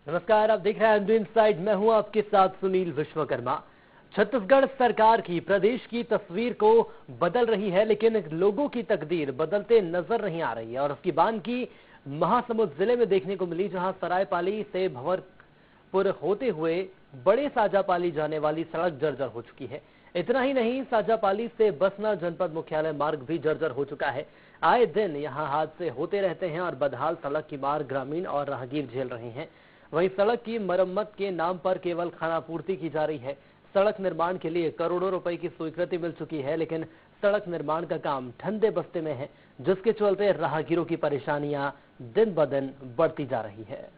नमस्कार, आप देख रहे हैं हिंदू इनसाइड। मैं हूं आपके साथ सुनील विश्वकर्मा। छत्तीसगढ़ सरकार की प्रदेश की तस्वीर को बदल रही है, लेकिन लोगों की तकदीर बदलते नजर नहीं आ रही है। और उसकी बानगी महासमुंद जिले में देखने को मिली, जहां सरायपाली से भंवरपुर होते हुए बड़े साजापाली जाने वाली सड़क जर्जर हो चुकी है। इतना ही नहीं, साजापाली से बसना जनपद मुख्यालय मार्ग भी जर्जर हो चुका है। आए दिन यहां हादसे होते रहते हैं और बदहाल सड़क की मार ग्रामीण और राहगीर झेल रहे हैं। वहीं सड़क की मरम्मत के नाम पर केवल खानापूर्ति की जा रही है। सड़क निर्माण के लिए करोड़ों रुपए की स्वीकृति मिल चुकी है, लेकिन सड़क निर्माण का काम ठंडे बस्ते में है, जिसके चलते राहगीरों की परेशानियां दिन ब दिन बढ़ती जा रही है।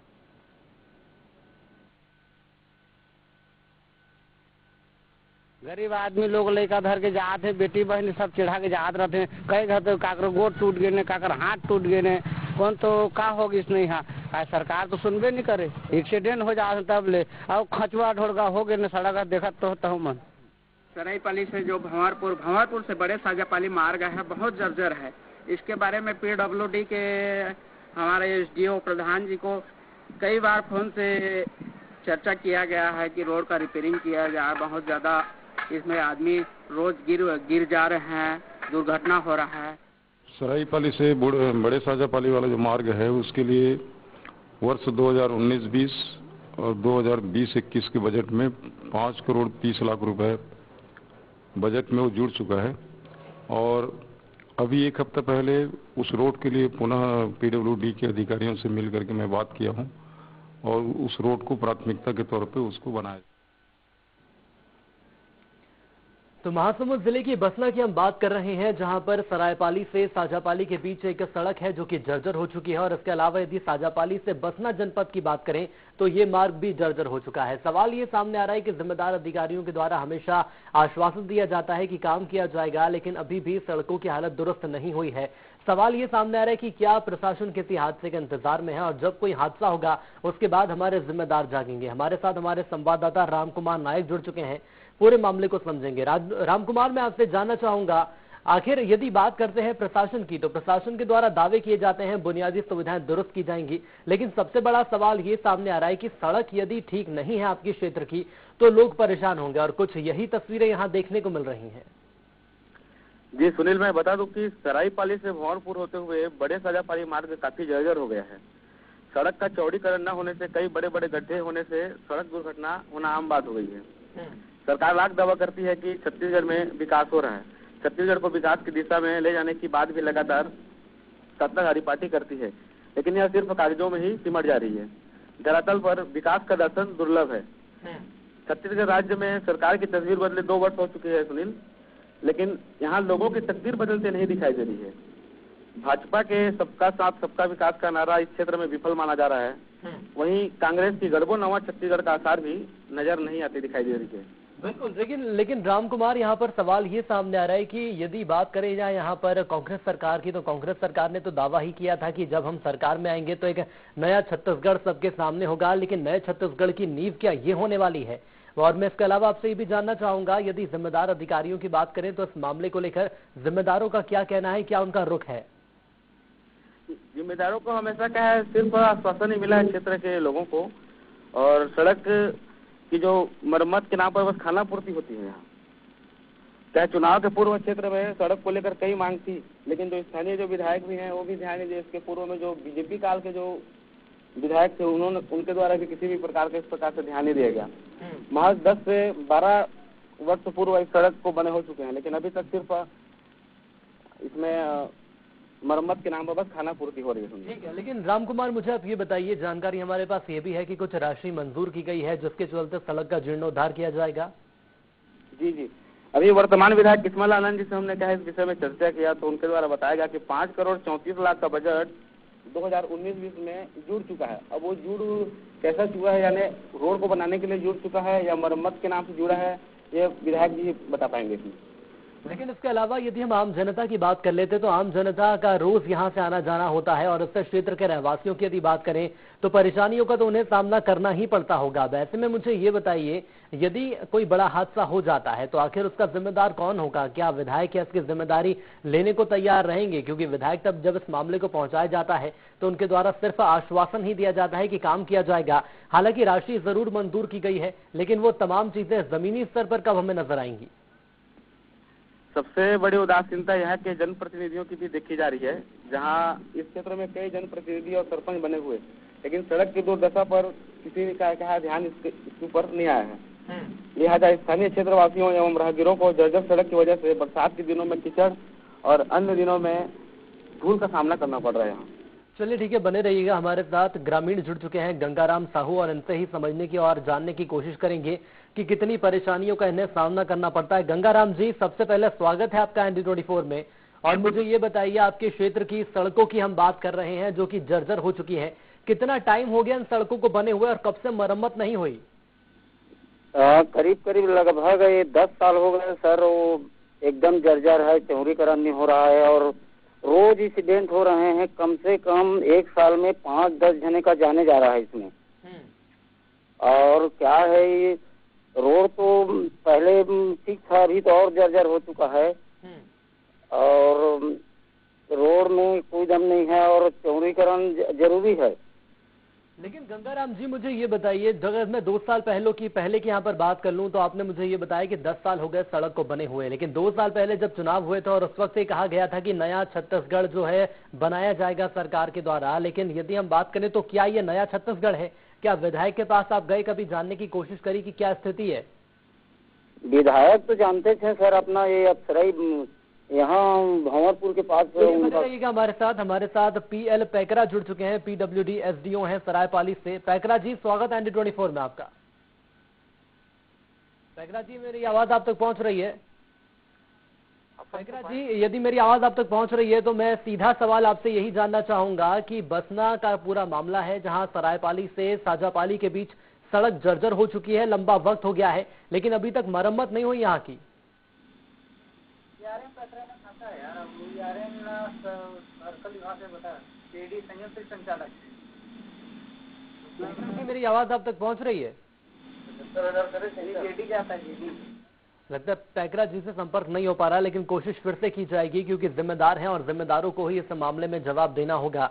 गरीब आदमी लोग लड़का धर के जाते हैं, बेटी बहन सब चढ़ा के जाते रहते हैं। कई घर तो काकर गोड़ टूट गए ने, काकर हाथ टूट गए ने, कौन तो का होगी इसमें। यहाँ सरकार तो सुनबे नहीं करे, एक्सीडेंट हो जाते तब ले और खचवा ढोड़गा हो गए ने सड़क देखा तो होता हूँ मन। सरायपाली से जो भंवरपुर से बड़े साजापाली मार्ग है बहुत जर्जर है। इसके बारे में PWD के हमारे SDO प्रधान जी को कई बार फोन से चर्चा किया गया है कि रोड का रिपेयरिंग किया जाए। बहुत ज्यादा इसमें आदमी रोज गिर जा रहे हैं, दुर्घटना हो रहा है। सरायपाली से बड़े साजापाली वाला जो मार्ग है उसके लिए वर्ष 2019-20 और 2020-21 के बजट में 5 करोड़ 30 लाख रुपए बजट में वो जुड़ चुका है। और अभी एक हफ्ता पहले उस रोड के लिए पुनः PWD के अधिकारियों से मिल करके मैं बात किया हूं और उस रोड को प्राथमिकता के तौर पे उसको बनाया। तो महासमुंद जिले की बसना की हम बात कर रहे हैं, जहां पर सरायपाली से साजापाली के बीच एक सड़क है जो कि जर्जर हो चुकी है। और इसके अलावा यदि साजापाली से बसना जनपद की बात करें तो ये मार्ग भी जर्जर हो चुका है। सवाल ये सामने आ रहा है कि जिम्मेदार अधिकारियों के द्वारा हमेशा आश्वासन दिया जाता है कि काम किया जाएगा, लेकिन अभी भी सड़कों की हालत दुरुस्त नहीं हुई है। सवाल ये सामने आ रहा है कि क्या प्रशासन किसी हादसे के इंतजार में है, और जब कोई हादसा होगा उसके बाद हमारे जिम्मेदार जागेंगे। हमारे साथ हमारे संवाददाता रामकुमार नायक जुड़ चुके हैं, पूरे मामले को समझेंगे। रामकुमार, मैं आपसे जानना चाहूंगा, आखिर यदि बात करते हैं प्रशासन की, तो प्रशासन के द्वारा दावे किए जाते हैं बुनियादी सुविधाएं दुरुस्त की जाएंगी, लेकिन सबसे बड़ा सवाल ये सामने आ रहा है कि सड़क यदि ठीक नहीं है आपके क्षेत्र की तो लोग परेशान होंगे, और कुछ यही तस्वीरें यहाँ देखने को मिल रही हैं। जी सुनील, मैं बता दूं कि सरायपाली से भंवरपुर होते हुए बड़े साजापाली मार्ग काफी जर्जर हो गया है। सड़क का चौड़ीकरण न होने से कई बड़े बड़े गड्ढे होने से सड़क दुर्घटना होना आम बात हो गई है। सरकार लाख दावा करती है कि छत्तीसगढ़ में विकास हो रहा है। छत्तीसगढ़ को विकास की दिशा में ले जाने की बात भी लगातार सत्ताधारी पार्टी करती है, लेकिन यह सिर्फ कागजों में ही सिमट जा रही है। धरातल पर विकास का दर्शन दुर्लभ है। छत्तीसगढ़ राज्य में सरकार की तस्वीर बदले 2 वर्ष हो चुके हैं सुनील, लेकिन यहाँ लोगों की तकदीर बदलते नहीं दिखाई दे रही है। भाजपा के सबका साथ सबका विकास का नारा इस क्षेत्र में विफल माना जा रहा है। वहीं कांग्रेस की गढ़बो नवा छत्तीसगढ़ का आसार भी नजर नहीं आती दिखाई दे रही है। बिल्कुल, लेकिन रामकुमार, यहाँ पर सवाल ये सामने आ रहा है कि यदि बात करें जाए यहाँ पर कांग्रेस सरकार की, तो कांग्रेस सरकार ने तो दावा ही किया था कि जब हम सरकार में आएंगे तो एक नया छत्तीसगढ़ सबके सामने होगा, लेकिन नए छत्तीसगढ़ की नींव क्या ये होने वाली है? और मैं इसके अलावा आपसे ये भी जानना चाहूंगा, यदि जिम्मेदार अधिकारियों की बात करें तो इस मामले को लेकर जिम्मेदारों का क्या कहना है, क्या उनका रुख है? जिम्मेदारों को हमेशा क्या है, सिर्फ आश्वासन ही मिला है क्षेत्र के लोगों को, और सड़क की जो मरम्मत के नाम पर बस खानापूर्ति होती है। यहाँ चाहे चुनाव के पूर्व क्षेत्र में सड़क को लेकर कई मांग थी, लेकिन जो स्थानीय जो विधायक भी हैं वो भी ध्यान नहीं दिए। इसके पूर्व में जो बीजेपी काल के जो विधायक थे उनके द्वारा भी किसी भी प्रकार के इस प्रकार से ध्यान नहीं दिया गया। महज 10 से 12 वर्ष पूर्व इस सड़क को बने हो चुके हैं, लेकिन अभी तक सिर्फ इसमें मरम्मत के नाम पर बस खानापूर्ति हो रही है। ठीक है, लेकिन रामकुमार, मुझे आप ये बताइए, जानकारी हमारे पास ये भी है कि कुछ राशि मंजूर की गई है जिसके चलते सड़क का जीर्णोद्धार किया जाएगा। जी, अभी वर्तमान विधायक किस्मल आनंद जी से हमने क्या इस विषय में चर्चा किया, तो उनके द्वारा बताया गया कि 5 करोड़ 34 लाख का बजट 2019-20 में जुड़ चुका है। अब वो जुड़ कैसा चुका है, यानी रोड को बनाने के लिए जुड़ चुका है या मरम्मत के नाम से जुड़ा है, ये विधायक जी बता पाएंगे। लेकिन इसके अलावा यदि हम आम जनता की बात कर लेते तो आम जनता का रोज यहाँ से आना जाना होता है और उस क्षेत्र के रहवासियों की यदि बात करें तो परेशानियों का तो उन्हें सामना करना ही पड़ता होगा। वैसे में मुझे ये बताइए, यदि कोई बड़ा हादसा हो जाता है तो आखिर उसका जिम्मेदार कौन होगा? क्या विधायक या इसकी जिम्मेदारी लेने को तैयार रहेंगे? क्योंकि विधायक तब जब इस मामले को पहुंचाया जाता है तो उनके द्वारा सिर्फ आश्वासन ही दिया जाता है कि काम किया जाएगा। हालांकि राशि जरूर मंजूर की गई है, लेकिन वो तमाम चीजें जमीनी स्तर पर कब हमें नजर आएंगी? सबसे बड़ी उदासीनता यह है कि जनप्रतिनिधियों की भी देखी जा रही है, जहां इस क्षेत्र में कई जनप्रतिनिधि और सरपंच बने हुए, लेकिन सड़क की दुर्दशा पर किसी का ध्यान इसके ऊपर नहीं आया है। लिहाजा स्थानीय क्षेत्रवासियों एवं राहगीरों को जर्जर सड़क की वजह से बरसात के दिनों में कीचड़ और अन्य दिनों में धूल का सामना करना पड़ रहा है यहाँ। चलिए ठीक है, बने रहिएगा हमारे साथ। ग्रामीण जुड़ चुके हैं गंगाराम साहू और इनसे ही समझने की और जानने की कोशिश करेंगे कि कितनी परेशानियों का इन्हें सामना करना पड़ता है। गंगाराम जी, सबसे पहले स्वागत है आपका ND24 में। और मुझे ये बताइए, आपके क्षेत्र की सड़कों की हम बात कर रहे हैं जो कि जर्जर हो चुकी है, कितना टाइम हो गया इन सड़कों को बने हुए और कब से मरम्मत नहीं हुई? करीब लगभग 10 साल हो गए सर। वो एकदम जर्जर है, चौड़ीकरण नहीं हो रहा है और रोज इंसिडेंट हो रहे हैं। कम से कम एक साल में 5-10 जने का जाने जा रहा है इसमें। और क्या है, ये रोड तो पहले ठीक था, अभी तो और जर्जर हो चुका है और रोड में कोई दम नहीं है और चौड़ीकरण जरूरी है। लेकिन गंगाराम जी, मुझे ये बताइए, अगर मैं 2 साल पहले की यहाँ पर बात कर लूँ तो आपने मुझे ये बताया कि 10 साल हो गए सड़क को बने हुए, लेकिन 2 साल पहले जब चुनाव हुए थे और उस वक्त ये कहा गया था कि नया छत्तीसगढ़ जो है बनाया जाएगा सरकार के द्वारा, लेकिन यदि हम बात करें तो क्या ये नया छत्तीसगढ़ है? क्या विधायक के पास आप गए, कभी जानने की कोशिश करी कि क्या स्थिति है? विधायक तो जानते थे सर, अपना ये अफसराई यहाँ भंवरपुर के पास रहिएगा हमारे साथ PL पैकरा जुड़ चुके हैं, PWD SDO हैं सरायपाली से। पैकरा जी, स्वागत है ND24 में आपका। पैकरा जी, मेरी आवाज आप तक पहुंच रही है? पैकरा जी, यदि मेरी आवाज आप तक पहुंच रही है तो मैं सीधा सवाल आपसे यही जानना चाहूंगा कि बसना का पूरा मामला है जहां सरायपाली से साजापाली के बीच सड़क जर्जर हो चुकी है, लंबा वक्त हो गया है, लेकिन अभी तक मरम्मत नहीं हुई यहाँ की। मेरी आवाज आप तक पहुंच रही है? लगता है पैकरा जी से संपर्क नहीं हो पा रहा, लेकिन कोशिश फिर से की जाएगी क्योंकि जिम्मेदार हैं और जिम्मेदारों को ही इस मामले में जवाब देना होगा।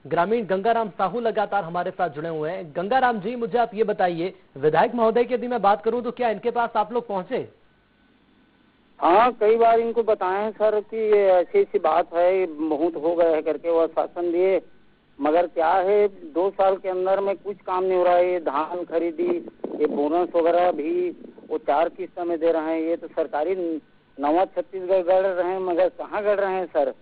ग्रामीण गंगाराम साहू लगातार हमारे साथ जुड़े हुए हैं। गंगाराम जी, मुझे आप ये बताइए, विधायक महोदय की यदि मैं बात करूं तो क्या इनके पास आप लोग पहुंचे? हाँ, कई बार इनको बताएं सर कि ये ऐसी बात है, बहुत हो गया है करके वो आश्वासन दिए, मगर क्या है 2 साल के अंदर में कुछ काम नहीं हो रहा है। ये धान खरीदी, ये बोनस वगैरह भी वो 4 किस्त में दे रहे हैं। ये तो सरकारी नवा छत्तीसगढ़ गढ़ रहे हैं, मगर कहाँ गढ़ रहे हैं सर?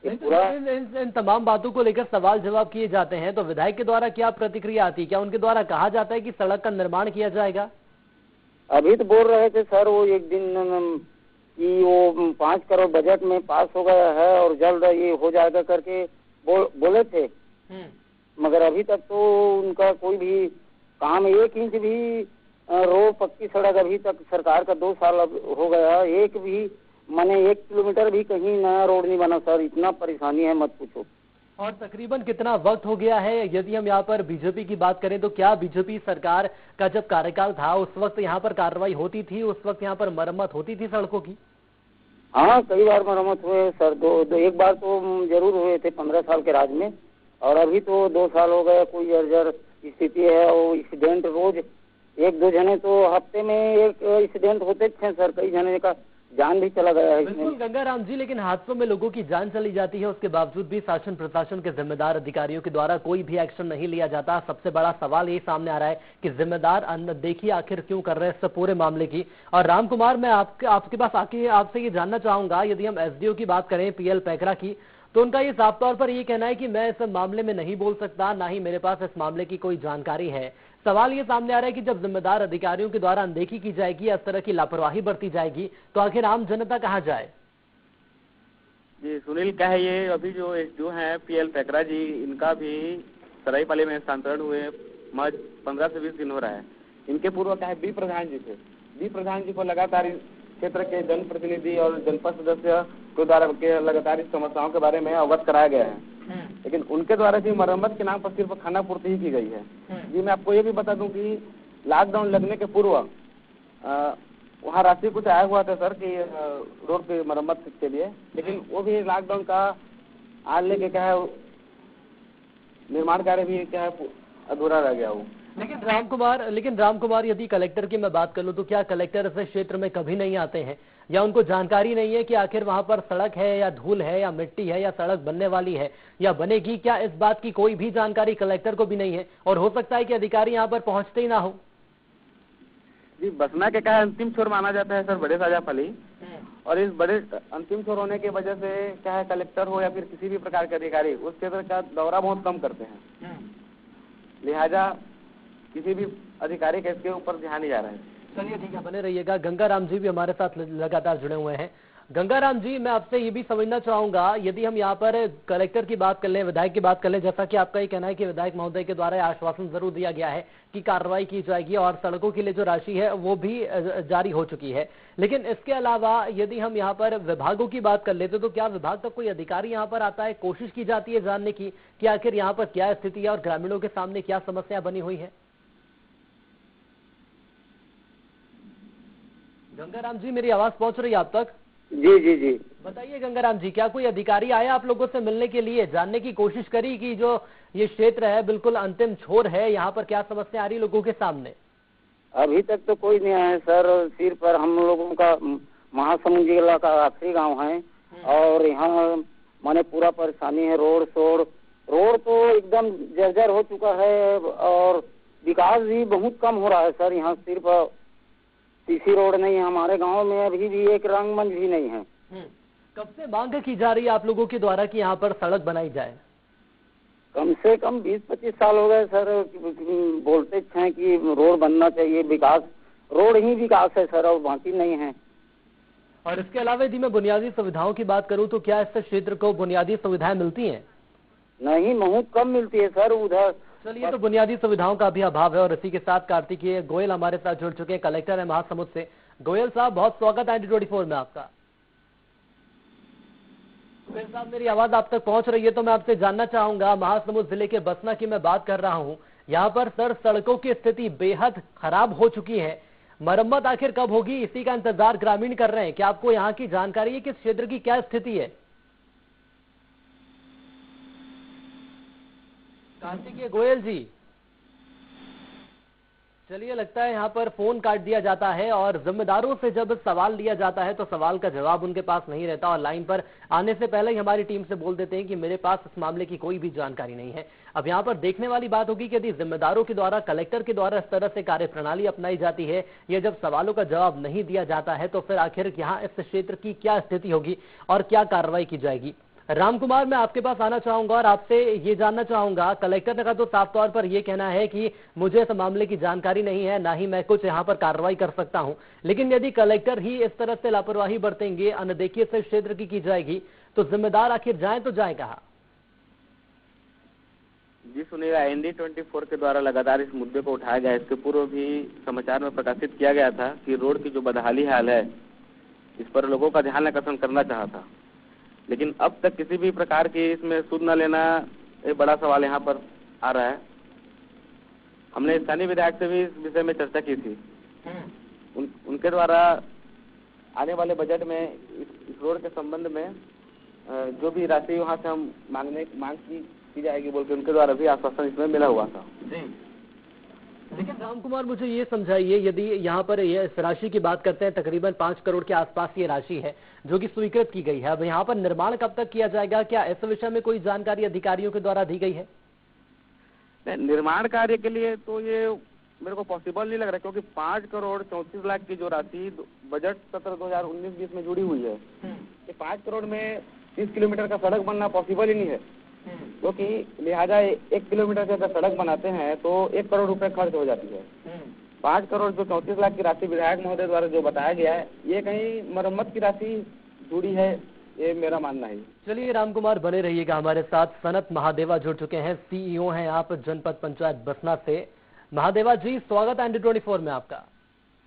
इन तमाम बातों को लेकर सवाल जवाब किए जाते हैं तो विधायक के द्वारा क्या प्रतिक्रिया आती है? क्या उनके द्वारा कहा जाता है कि सड़क का निर्माण किया जाएगा? अभी तो बोल रहे थे सर वो एक दिन कि वो 5 करोड़ बजट में पास हो गया है और जल्द ये हो जाएगा करके बोले थे, मगर अभी तक तो उनका कोई भी काम 1 इंच भी रोड पक्की सड़क अभी तक सरकार का 2 साल अब हो गया, एक भी माने 1 किलोमीटर भी कहीं नया रोड नहीं बना सर। इतना परेशानी है मत पूछो। और तकरीबन कितना वक्त हो गया है? यदि हम यहाँ पर बीजेपी की बात करें तो क्या बीजेपी सरकार का जब कार्यकाल था उस वक्त यहाँ पर कार्रवाई होती थी, उस वक्त यहाँ पर मरम्मत होती थी सड़कों की? हाँ, कई बार मरम्मत हुए सर। एक बार तो जरूर हुए थे 15 साल के राज में, और अभी तो 2 साल हो गए कोई जर्जर स्थिति है। वो एक्सीडेंट रोज 1-2 जने तो हफ्ते में एक एक्सीडेंट होते थे सर, कई जने का जान भी चला गया है। बिल्कुल गंगाराम जी, लेकिन हादसों में लोगों की जान चली जाती है, उसके बावजूद भी शासन प्रशासन के जिम्मेदार अधिकारियों के द्वारा कोई भी एक्शन नहीं लिया जाता। सबसे बड़ा सवाल यही सामने आ रहा है कि जिम्मेदार अनदेखी आखिर क्यों कर रहे हैं इस पूरे मामले की। और राम कुमार, मैं आपके पास आके आपसे ये जानना चाहूंगा, यदि हम SDO की बात करें PL पैकरा की, तो उनका ये साफ तौर पर ये कहना है कि मैं इस मामले में नहीं बोल सकता, ना ही मेरे पास इस मामले की कोई जानकारी है। सवाल ये सामने आ रहा है कि जब जिम्मेदार अधिकारियों के द्वारा अनदेखी की जाएगी, इस तरह की लापरवाही बरती जाएगी, तो आखिर आम जनता कहाँ जाए? जी सुनील, क्या है ये अभी जो SDO है PL पैकरा जी, इनका भी सरायपाली में स्थानांतरण हुए 15 से 20 दिन हो रहा है। इनके पूर्व क्या है B प्रधान जी थे। B प्रधान जी को लगातार क्षेत्र के जनप्रतिनिधि और जनपद सदस्य के द्वारा के लगातार इस समस्याओं के बारे में अवगत कराया गया है, लेकिन उनके द्वारा भी मरम्मत के नाम पर सिर्फ खाना पूर्ति ही की गई है। जी मैं आपको ये भी बता दूं कि लॉकडाउन लगने के पूर्व वहाँ राशि कुछ आया हुआ था सर कि रोड की मरम्मत के लिए, लेकिन वो भी लॉकडाउन का आज लेके क्या है निर्माण कार्य भी क्या है अधूरा रह गया वो। लेकिन राम कुमार यदि कलेक्टर की मैं बात कर लूं तो क्या कलेक्टर इस क्षेत्र में कभी नहीं आते हैं या उनको जानकारी नहीं है कि आखिर वहां पर सड़क है या धूल है या मिट्टी है या सड़क बनने वाली है या बनेगी? क्या इस बात की कोई भी जानकारी कलेक्टर को भी नहीं है और हो सकता है कि अधिकारी यहाँ पर पहुंचते ही ना हो? जी बसना के क्या अंतिम छोर माना जाता है सर बड़े साजापाली, और इस बड़े अंतिम छोर होने की वजह से क्या है कलेक्टर हो या फिर किसी भी प्रकार के अधिकारी उस क्षेत्र का दौरा बहुत कम करते हैं, लिहाजा किसी भी अधिकारी का इसके ऊपर ध्यान नहीं जा रहा है। चलिए ठीक है, बने रहिएगा। गंगाराम जी भी हमारे साथ लगातार जुड़े हुए हैं। गंगाराम जी, मैं आपसे ये भी समझना चाहूंगा, यदि हम यहाँ पर कलेक्टर की बात कर लें, विधायक की बात कर लें, जैसा कि आपका ये कहना है कि विधायक महोदय के द्वारा आश्वासन जरूर दिया गया है कि कार्रवाई की जाएगी और सड़कों के लिए जो राशि है वो भी जारी हो चुकी है, लेकिन इसके अलावा यदि हम यहाँ पर विभागों की बात कर लेते तो क्या विभाग का कोई अधिकारी यहाँ पर आता है? कोशिश की जाती है जानने की कि आखिर यहाँ पर क्या स्थिति है और ग्रामीणों के सामने क्या समस्या बनी हुई है? गंगाराम जी, मेरी आवाज पहुंच रही है आप तक? जी जी जी बताइए गंगाराम जी, क्या कोई अधिकारी आया आप लोगों से मिलने के लिए, जानने की कोशिश करी कि जो ये क्षेत्र है बिल्कुल अंतिम छोर है, यहाँ पर क्या समस्या आ रही लोगों के सामने? अभी तक तो कोई नहीं आया सर। सिर पर हम लोगों का महासमुंद जिला का आखिरी गांव है और यहाँ माने पूरा परेशानी है। रोड तो एकदम जर्जर हो चुका है और विकास भी बहुत कम हो रहा है सर। यहाँ सिर्फ सीसी रोड नहीं है हमारे गांव में, अभी भी एक रंगमंच भी नहीं है। कब से मांग की जा रही है आप लोगों के द्वारा कि यहाँ पर सड़क बनाई जाए? कम से कम 20-25 साल हो गए सर। बोलते हैं कि रोड बनना चाहिए, विकास रोड ही विकास है सर और बाकी नहीं है। और इसके अलावा यदि मैं बुनियादी सुविधाओं की बात करूं तो क्या इस क्षेत्र को बुनियादी सुविधाएं मिलती हैं? नहीं, बहुत कम मिलती है सर उधर। चलिए, तो बुनियादी सुविधाओं का भी अभाव है। और इसी के साथ कार्तिकेय गोयल हमारे साथ जुड़ चुके हैं, कलेक्टर है महासमुंद से। गोयल साहब, बहुत स्वागत है IND24 में आपका। गोयल साहब, मेरी आवाज आप तक पहुंच रही है तो मैं आपसे जानना चाहूंगा, महासमुंद जिले के बसना की मैं बात कर रहा हूं, यहाँ पर सर सड़कों की स्थिति बेहद खराब हो चुकी है, मरम्मत आखिर कब होगी इसी का इंतजार ग्रामीण कर रहे हैं। क्या आपको यहाँ की जानकारी है कि इस क्षेत्र की क्या स्थिति है? कार्तिकेय गोयल जी, चलिए, लगता है यहाँ पर फोन काट दिया जाता है और जिम्मेदारों से जब सवाल लिया जाता है तो सवाल का जवाब उनके पास नहीं रहता और लाइन पर आने से पहले ही हमारी टीम से बोल देते हैं कि मेरे पास इस मामले की कोई भी जानकारी नहीं है। अब यहाँ पर देखने वाली बात होगी कि यदि जिम्मेदारों के द्वारा, कलेक्टर के द्वारा इस तरह से कार्यप्रणाली अपनाई जाती है या जब सवालों का जवाब नहीं दिया जाता है तो फिर आखिर यहाँ इस क्षेत्र की क्या स्थिति होगी और क्या कार्रवाई की जाएगी। राम कुमार, मैं आपके पास आना चाहूंगा और आपसे ये जानना चाहूंगा, कलेक्टर का तो साफ तौर पर ये कहना है कि मुझे इस मामले की जानकारी नहीं है, ना ही मैं कुछ यहाँ पर कार्रवाई कर सकता हूं, लेकिन यदि कलेक्टर ही इस तरह से लापरवाही बरतेंगे, अनदेखी से क्षेत्र की जाएगी तो जिम्मेदार आखिर जाए तो जाए कहाँ? जी सुनिएगा, IND24 के द्वारा लगातार इस मुद्दे को उठाया गया। इसके पूर्व भी समाचार में प्रकाशित किया गया था कि रोड की जो बदहाली हाल है इस पर लोगों का ध्यान आकर्षण करना चाहा था, लेकिन अब तक किसी भी प्रकार की इसमें सुध न लेना एक बड़ा सवाल यहाँ पर आ रहा है। हमने स्थानीय विधायक से भी इस विषय में चर्चा की थी। उनके द्वारा आने वाले बजट में इस रोड के संबंध में जो भी राशि वहाँ से हम मांग की जाएगी बोल के उनके द्वारा भी आश्वासन इसमें मिला हुआ था। लेकिन राम कुमार, मुझे ये समझाइए, यदि यहाँ पर ये इस राशि की बात करते हैं, तकरीबन 5 करोड़ के आसपास ये राशि है जो कि स्वीकृत की गई है, अब यहाँ पर निर्माण कब तक किया जाएगा? क्या इस विषय में कोई जानकारी अधिकारियों के द्वारा दी गई है? निर्माण कार्य के लिए तो ये मेरे को पॉसिबल नहीं लग रहा, क्योंकि 5 करोड़ 34 लाख की जो राशि बजट सत्र 2019-20 में जुड़ी हुई है, ये 5 करोड़ में 30 किलोमीटर का सड़क बनना पॉसिबल ही नहीं है, क्योंकि लिहाजा 1 किलोमीटर से अगर सड़क बनाते हैं तो 1 करोड़ रुपए खर्च हो जाती है। 5 करोड़ जो 34 लाख की राशि विधायक महोदय द्वारा जो बताया गया है, ये कहीं मरम्मत की राशि जुड़ी है, ये मेरा मानना है। चलिए राम कुमार, बने रहिएगा हमारे साथ। सनत महादेवा जुड़ चुके हैं, CEO हैं आप जनपद पंचायत बसना से। महादेवा जी, स्वागत है IND24 में आपका।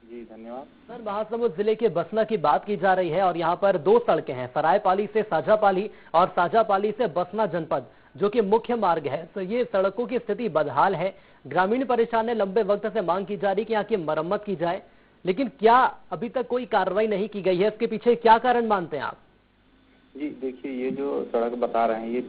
जी धन्यवाद। सर, महासमुंद जिले के बसना की बात की जा रही है और यहाँ पर दो सड़कें हैं, सरायपाली से साजापाली और साजापाली से बसना जनपद, जो कि मुख्य मार्ग है। तो ये सड़कों की स्थिति बदहाल है। ग्रामीण परेशान है, लंबे वक्त से मांग की जा रही कि यहाँ की मरम्मत की जाए, लेकिन क्या अभी तक कोई कार्रवाई नहीं की गई है? इसके पीछे क्या कारण मानते हैं आप? जी देखिए, ये जो सड़क बता रहे हैं ये